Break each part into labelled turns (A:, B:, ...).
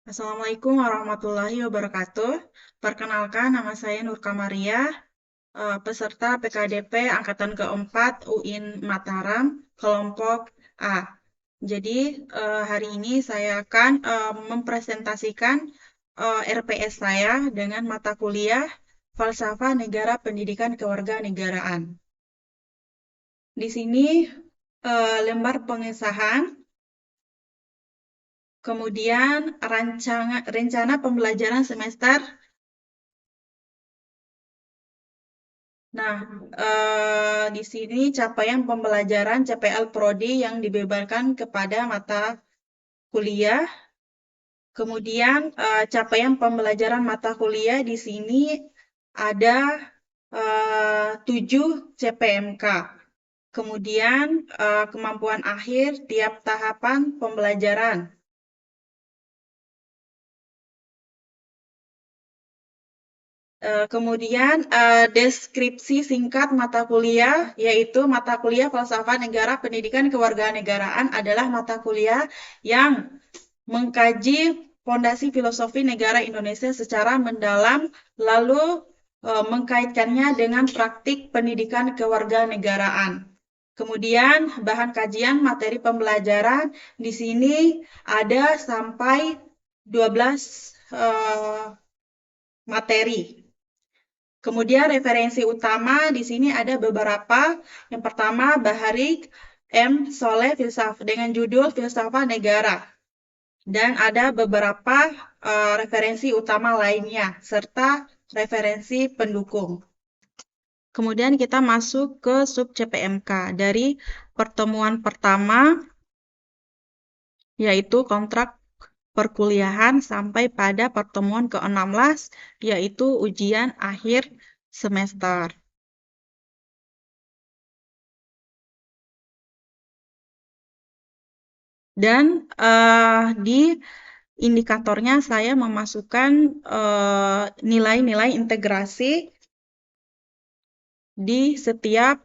A: Assalamualaikum warahmatullahi wabarakatuh. Perkenalkan, nama saya Nur Kamaria, peserta PKDP Angkatan keempat UIN Mataram, kelompok A. Jadi, hari ini saya akan mempresentasikan RPS saya dengan mata kuliah Falsafah Negara Pendidikan Kewarganegaraan. Di sini lembar pengesahan. Kemudian rencana pembelajaran semester. Nah, di sini capaian pembelajaran CPL Prodi yang dibebankan kepada mata kuliah. Kemudian capaian pembelajaran mata kuliah di sini ada 7 CPMK. Kemudian kemampuan akhir tiap tahapan pembelajaran. Kemudian deskripsi singkat mata kuliah, yaitu mata kuliah Falsafah Negara Pendidikan Kewarganegaraan adalah mata kuliah yang mengkaji fondasi filosofi negara Indonesia secara mendalam, lalu mengkaitkannya dengan praktik pendidikan kewarganegaraan. Kemudian bahan kajian materi pembelajaran di sini ada sampai 12 materi. Kemudian referensi utama di sini ada beberapa. Yang pertama, Baharik M. Soleh dengan judul Filsafat Negara. Dan ada beberapa referensi utama lainnya, serta referensi pendukung. Kemudian kita masuk ke sub CPMK. Dari pertemuan pertama, yaitu kontrak perkuliahan sampai pada pertemuan ke-16, yaitu ujian akhir semester. Dan di indikatornya saya memasukkan nilai-nilai integrasi di setiap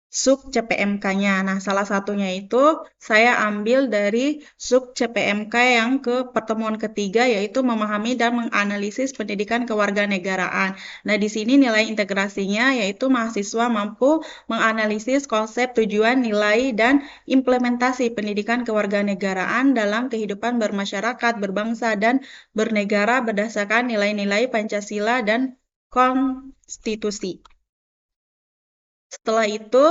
A: sub CPMK-nya. Nah, salah satunya itu saya ambil dari sub CPMK yang ke pertemuan ketiga, yaitu memahami dan menganalisis pendidikan kewarganegaraan. Nah, di sini nilai integrasinya yaitu mahasiswa mampu menganalisis konsep, tujuan, nilai, dan implementasi pendidikan kewarganegaraan dalam kehidupan bermasyarakat, berbangsa, dan bernegara berdasarkan nilai-nilai Pancasila dan konstitusi. Setelah itu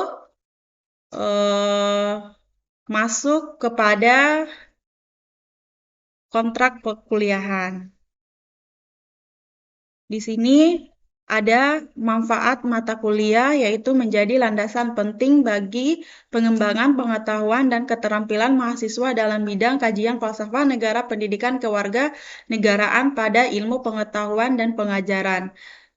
A: masuk kepada kontrak perkuliahan. Di sini ada manfaat mata kuliah, yaitu menjadi landasan penting bagi pengembangan pengetahuan dan keterampilan mahasiswa dalam bidang kajian falsafah negara pendidikan kewarganegaraan pada ilmu pengetahuan dan pengajaran.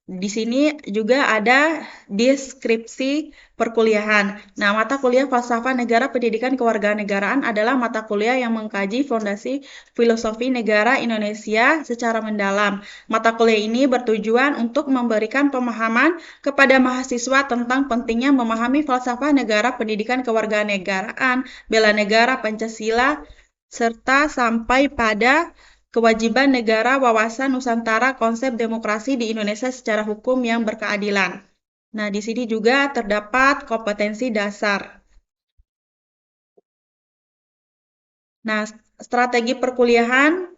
A: Di sini juga ada deskripsi perkuliahan. Nah, mata kuliah Falsafah Negara Pendidikan Kewarganegaraan adalah mata kuliah yang mengkaji fondasi filosofi negara Indonesia secara mendalam. Mata kuliah ini bertujuan untuk memberikan pemahaman kepada mahasiswa tentang pentingnya memahami falsafah negara pendidikan kewarganegaraan, bela negara, Pancasila, serta sampai pada kewajiban negara wawasan Nusantara konsep demokrasi di Indonesia secara hukum yang berkeadilan. Nah, di sini juga terdapat kompetensi dasar. Nah, strategi perkuliahan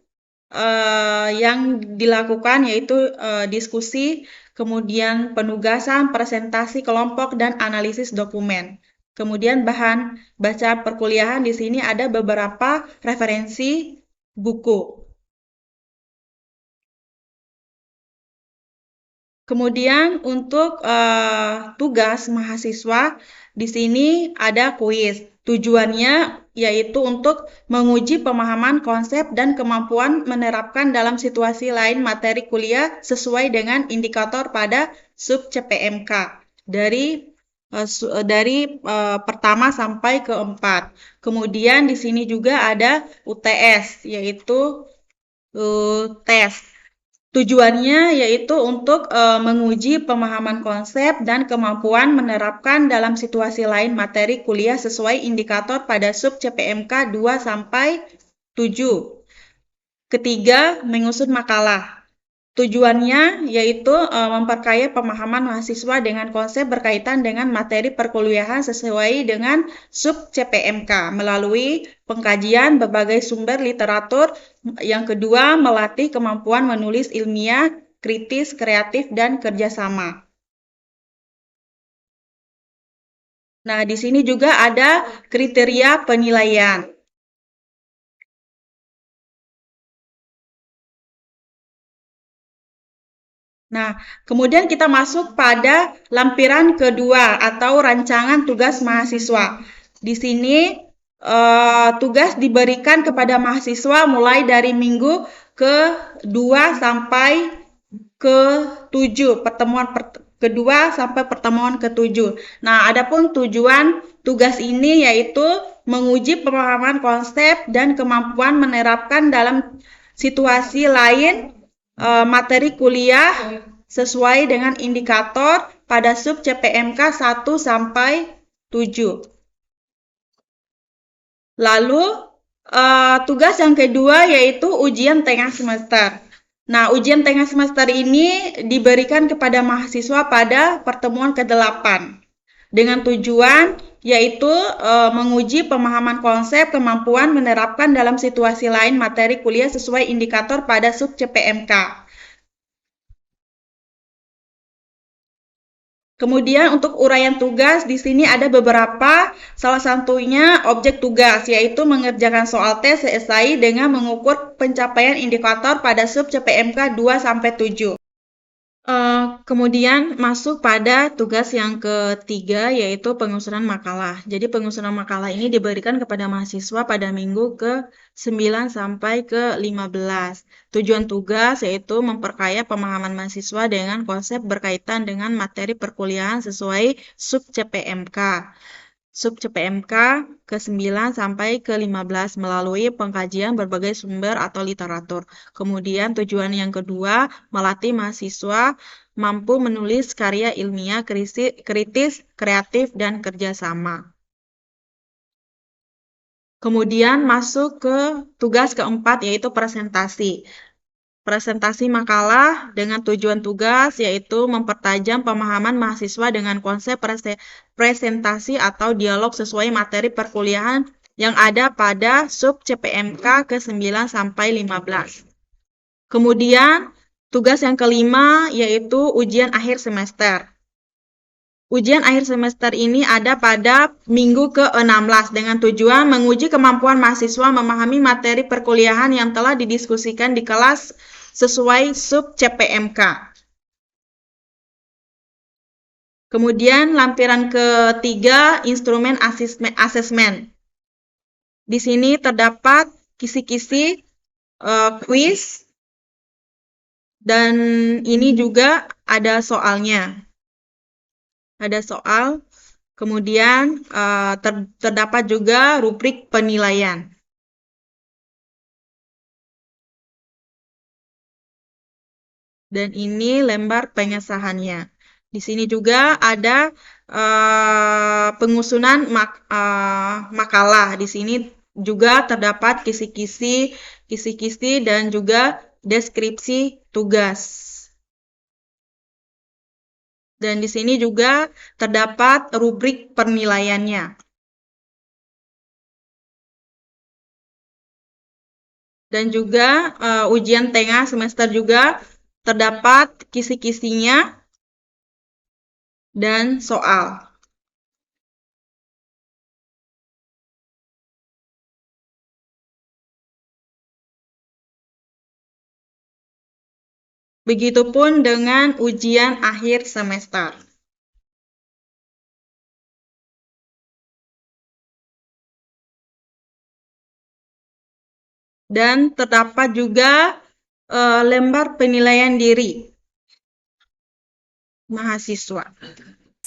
A: yang dilakukan yaitu diskusi, kemudian penugasan, presentasi kelompok, dan analisis dokumen. Kemudian bahan baca perkuliahan di sini ada beberapa referensi buku. Kemudian untuk tugas mahasiswa di sini ada kuis. Tujuannya yaitu untuk menguji pemahaman konsep dan kemampuan menerapkan dalam situasi lain materi kuliah sesuai dengan indikator pada sub CPMK dari pertama sampai keempat. Kemudian di sini juga ada UTS, yaitu tes. Tujuannya yaitu untuk menguji pemahaman konsep dan kemampuan menerapkan dalam situasi lain materi kuliah sesuai indikator pada sub CPMK 2 sampai 7. Ketiga, menyusun makalah. Tujuannya yaitu memperkaya pemahaman mahasiswa dengan konsep berkaitan dengan materi perkuliahan sesuai dengan sub CPMK melalui pengkajian berbagai sumber literatur. Yang kedua, melatih kemampuan menulis ilmiah, kritis, kreatif, dan kerjasama. Nah, di sini juga ada kriteria penilaian. Nah, kemudian kita masuk pada lampiran kedua atau rancangan tugas mahasiswa. Di sini tugas diberikan kepada mahasiswa mulai dari minggu ke-2 sampai ke-7, pertemuan kedua sampai pertemuan ke-7. Nah, adapun tujuan tugas ini yaitu menguji pemahaman konsep dan kemampuan menerapkan dalam situasi lain materi kuliah sesuai dengan indikator pada sub CPMK 1 sampai 7. Lalu tugas yang kedua yaitu ujian tengah semester. Nah, ujian tengah semester ini diberikan kepada mahasiswa pada pertemuan ke-8 dengan tujuan yaitu menguji pemahaman konsep, kemampuan menerapkan dalam situasi lain materi kuliah sesuai indikator pada sub CPMK. Kemudian untuk uraian tugas di sini ada beberapa, salah satunya objek tugas yaitu mengerjakan soal tes esai dengan mengukur pencapaian indikator pada sub CPMK 2 sampai 7. Kemudian masuk pada tugas yang ketiga yaitu penyusunan makalah. Jadi penyusunan makalah ini diberikan kepada mahasiswa pada minggu ke-9 sampai ke-15. Tujuan tugas yaitu memperkaya pemahaman mahasiswa dengan konsep berkaitan dengan materi perkuliahan sesuai sub CPMK. Sub CPMK ke-9 sampai ke-15 melalui pengkajian berbagai sumber atau literatur. Kemudian tujuan yang kedua, melatih mahasiswa mampu menulis karya ilmiah, kritis, kreatif, dan kerjasama. Kemudian masuk ke tugas keempat yaitu presentasi. Presentasi makalah dengan tujuan tugas yaitu mempertajam pemahaman mahasiswa dengan konsep presentasi atau dialog sesuai materi perkuliahan yang ada pada sub CPMK ke-9 sampai 15. Kemudian tugas yang kelima yaitu ujian akhir semester. Ujian akhir semester ini ada pada minggu ke-16 dengan tujuan menguji kemampuan mahasiswa memahami materi perkuliahan yang telah didiskusikan di kelas sesuai sub CPMK. Kemudian lampiran ketiga, instrumen asesmen. Di sini terdapat kisi-kisi kuis dan ini juga ada soalnya. Ada soal, kemudian terdapat juga rubrik penilaian. Dan ini lembar pengesahannya. Di sini juga ada pengusunan makalah. Di sini juga terdapat kisi-kisi dan juga deskripsi tugas. Dan di sini juga terdapat rubrik penilaiannya. Dan juga ujian tengah semester juga terdapat kisi-kisinya dan soal. Begitupun dengan ujian akhir semester. Dan terdapat juga lembar penilaian diri mahasiswa.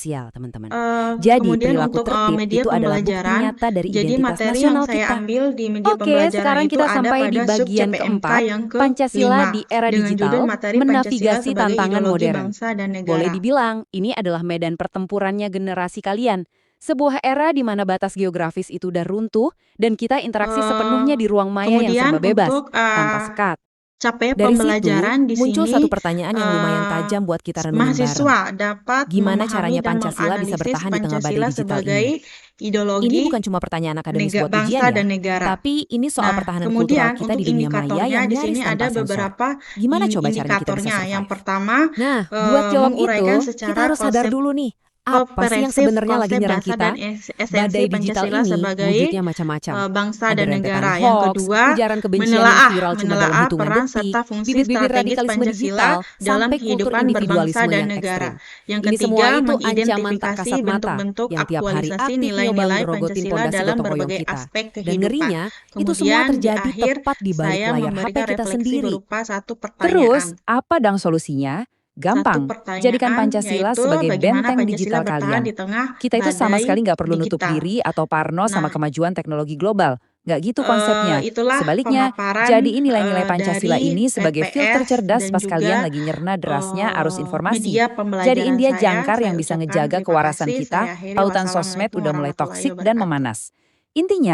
B: Teman-teman. Jadi
A: Kemudian
B: perilaku
A: untuk
B: tertib
A: media
B: itu adalah bukti
A: pembelajaran,
B: nyata dari
A: jadi
B: identitas
A: materi yang
B: nasional
A: saya
B: kita.
A: ambil di media
B: Oke,
A: pembelajaran
B: sekarang
A: itu
B: kita
A: ada
B: sampai di
A: pada sub
B: bagian
A: CPMK
B: keempat,
A: yang
B: Pancasila
A: ke-5
B: di era
A: dengan
B: digital,
A: judul materi Pancasila
B: menavigasi
A: sebagai
B: tantangan
A: ideologi
B: modern.
A: bangsa dan negara.
B: Boleh dibilang, ini adalah medan pertempurannya generasi kalian. Sebuah era di mana batas geografis itu udah runtuh dan kita interaksi sepenuhnya di ruang maya yang
A: Kemudian
B: serba bebas,
A: untuk
B: tanpa sekat.
A: capaian
B: Dari situ,
A: pembelajaran di
B: muncul
A: sini
B: satu pertanyaan yang lumayan tajam buat kita renungin bareng.
A: mahasiswa dapat
B: Gimana
A: memahami
B: caranya
A: dan
B: Pancasila bisa
A: menganalisis
B: bertahan di tengah badai
A: Pancasila
B: digital
A: sebagai
B: ini? Ini
A: ideologi
B: bukan cuma pertanyaan akademis buat
A: bangsa
B: ujian ya,
A: dan negara.
B: tapi ini soal
A: Nah,
B: pertahanan kultural
A: kemudian
B: kita
A: untuk
B: di dunia maya
A: indikatornya
B: yang
A: di sini
B: nyaris tanpa
A: ada
B: sensor.
A: beberapa
B: Gimana coba caranya kita bisa
A: indikatornya.
B: survive?
A: Yang pertama,
B: Nah, buat jawab itu,
A: menguraikan
B: kita
A: secara
B: harus sadar dulu nih, apa sih yang sebenarnya lagi
A: konsep
B: nyerang
A: dasar
B: kita?
A: dan esensi
B: Badai digital
A: Pancasila
B: ini
A: sebagai
B: wujudnya macam-macam.
A: bangsa
B: Ada
A: dan
B: rentetan
A: negara. Yang
B: hoax,
A: kedua,
B: ujaran kebencian yang viral cuma dalam
A: menelaah
B: hitungan
A: peran
B: detik,
A: serta fungsi
B: bibit-bibit
A: strategis
B: radikalisme
A: Pancasila
B: digital,
A: dalam
B: sampai kultur
A: kehidupan berbangsa
B: individualisme
A: dan
B: yang
A: negara.
B: ekstrem.
A: Yang
B: Ini semua
A: ketiga,
B: itu ancaman tak
A: mengidentifikasi
B: kasat mata
A: bentuk-bentuk
B: yang tiap hari
A: aktualisasi
B: aktif nyoba
A: nilai-nilai
B: ngerogotin
A: Pancasila
B: pondasi
A: dalam
B: gotong royong
A: berbagai
B: kita.
A: aspek
B: Dan
A: kehidupan.
B: ngerinya, itu semua
A: Kemudian di
B: terjadi
A: akhir,
B: tepat di balik
A: saya
B: layar HP
A: memberikan
B: kita
A: refleksi
B: sendiri.
A: berupa satu
B: Terus,
A: pertanyaan.
B: apa dong solusinya? Gampang, jadikan Pancasila
A: Yaitu
B: sebagai
A: bagaimana
B: benteng
A: Pancasila
B: digital
A: bertahan
B: kalian.
A: di tengah
B: Kita itu sama
A: badai
B: sekali nggak perlu nutup
A: digital.
B: diri atau parno sama
A: Nah,
B: kemajuan teknologi global. Nggak gitu konsepnya.
A: itulah
B: Sebaliknya,
A: pemaparan
B: jadiin nilai-nilai Pancasila
A: dari
B: ini sebagai filter
A: PPS
B: cerdas
A: dan
B: pas
A: juga
B: kalian lagi nyerna derasnya arus informasi.
A: media
B: Jadiin
A: pembelajaran
B: dia
A: saya.
B: jangkar
A: Saya
B: yang bisa
A: ucapkan
B: ngejaga
A: terima
B: kewarasan
A: kasih.
B: kita,
A: Saya akhiri.
B: tautan sosmed
A: Wassalamualaikum
B: udah mulai
A: warahmatullahi
B: toksik dan
A: wabarakatuh.
B: memanas. Intinya,